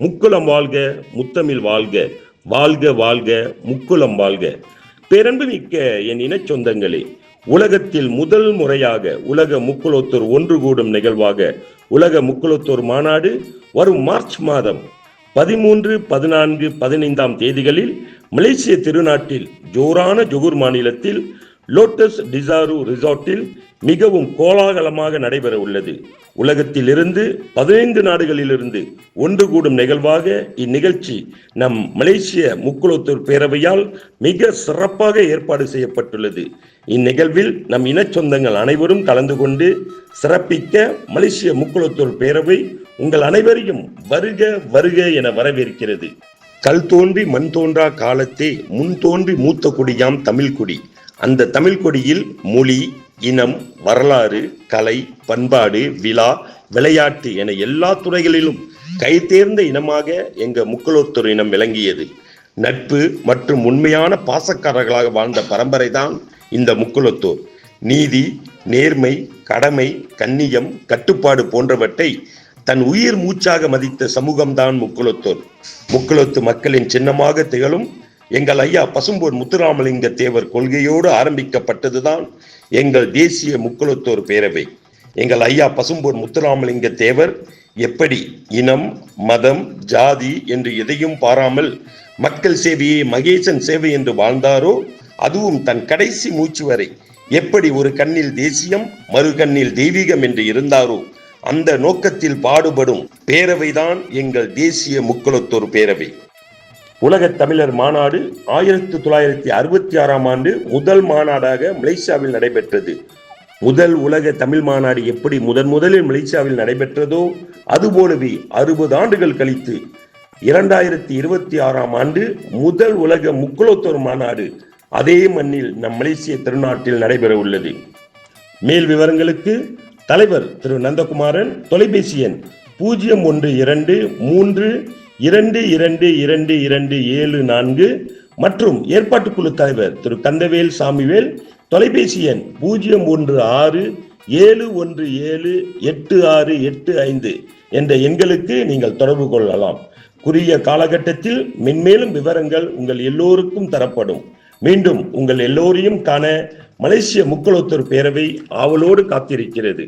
முக்குளம் வாழ்க, முத்தமிழ் வாழ்க, வாழ்க வாழ்க, முக்குளம் வாழ்க. பேரன்பு மிக்க என் இனச் சொந்தங்களே, உலகத்தில் முதல் முறையாக உலக முக்குலத்தோர் ஒன்று கூடும் நிகழ்வாக உலக முக்குலத்தோர் மாநாடு வரும் மார்ச் மாதம் 13, 14, 15 தேதிகளில் மலேசிய திருநாட்டில் ஜோகூர் மாநிலத்தில் லோட்டஸ் டிசாரு ரிசார்ட்டில் மிகவும் கோலாகலமாக நடைபெற உள்ளது. உலகத்தில் இருந்து 15 நாடுகளிலிருந்து ஒன்று கூடும் நிகழ்வாக இந்நிகழ்ச்சி நம் மலேசிய முக்குலத்தோர் பேரவையால் மிக சிறப்பாக ஏற்பாடு செய்யப்பட்டுள்ளது. இந்நிகழ்வில் நம் இனச்சொந்தங்கள் அனைவரும் கலந்து கொண்டு சிறப்பிக்க மலேசிய முக்குலத்தோர் பேரவை உங்கள் அனைவரையும் வருக வருக என வரவேற்கிறது. கல் தோன்றி மண் தோன்றா காலத்தே முன் தோன்றி மூத்த குடியாம் தமிழ் குடி. அந்த தமிழ் கொடியில் மொழி, இனம், வரலாறு, கலை, பண்பாடு, விழா, விளையாட்டு என எல்லா துறைகளிலும் கைதேர்ந்த இனமாக எங்க முக்குலத்தோர் இனம் விளங்கியது. நட்பு மற்றும் உண்மையான பாசக்காரர்களாக வாழ்ந்த பரம்பரை தான் இந்த முக்குலத்தோர். நீதி, நேர்மை, கடமை, கண்ணியம், கட்டுப்பாடு போன்றவற்றை தன் உயிர் மூச்சாக மதித்த சமூகம்தான் முக்குலத்தோர். முக்குலத்து மக்களின் சின்னமாக திகழும் எங்கள் ஐயா பசும்பொன் முத்துராமலிங்க தேவர் கொள்கையோடு ஆரம்பிக்கப்பட்டதுதான் எங்கள் தேசிய முக்குலத்தோர் பேரவை. எங்கள் ஐயா பசும்பொன் முத்துராமலிங்க தேவர் எப்படி இனம், மதம், ஜாதி என்று எதையும் பாராமல் மக்கள் சேவையை மகேசன் சேவை என்று வாழ்ந்தாரோ, அதுவும் தன் கடைசி மூச்சு வரை எப்படி ஒரு கண்ணில் தேசியம் மறு கண்ணில் தெய்வீகம் என்று இருந்தாரோ, அந்த நோக்கத்தில் பாடுபடும் பேரவைதான் எங்கள் தேசிய முக்குலத்தோர் பேரவை. உலக தமிழர் மாநாடு 1966 ஆண்டு முதல் மாநாடாக மலேசியாவில் நடைபெற்றது. முதல் உலக தமிழ் மாநாடு எப்படி முதலில் மலேசியாவில் நடைபெற்றதோ அதுபோலவே 60 ஆண்டுகள் கழித்து 2026 ஆண்டு முதல் உலக முக்குலத்தோர் மாநாடு அதே மண்ணில் நம் மலேசிய திருநாட்டில் நடைபெற உள்ளது. மேல் விவரங்களுக்கு தலைவர் திரு நந்தகுமாரன், தொலைபேசி எண் 0113222274 மற்றும் ஏற்பாட்டுக்குழு தலைவர் திரு கந்தவேல் சாமிவேல், தொலைபேசி எண் 0167178685 என்ற எண்களுக்கு நீங்கள் தொடர்பு கொள்ளலாம். குறுகிய காலகட்டத்தில் மென்மேலும் விவரங்கள் உங்கள் எல்லோருக்கும் தரப்படும். மீண்டும் உங்கள் எல்லோரையும் காண மலேசிய முக்குலத்தோர் பேரவை ஆவலோடு காத்திருக்கிறது.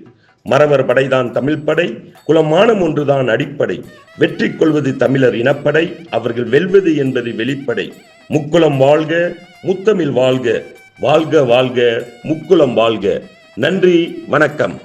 மறவர் படைதான் தமிழ் படை, குலமானம் ஒன்றுதான் அடிப்படை, வெற்றி கொள்வது தமிழர் இனப்படை, அவர்கள் வெல்வது என்பது வெளிப்படை. முக்குலம் வாழ்க, முத்தமிழ் வாழ்க, வாழ்க வாழ்க, முக்குலம் வாழ்க. நன்றி, வணக்கம்.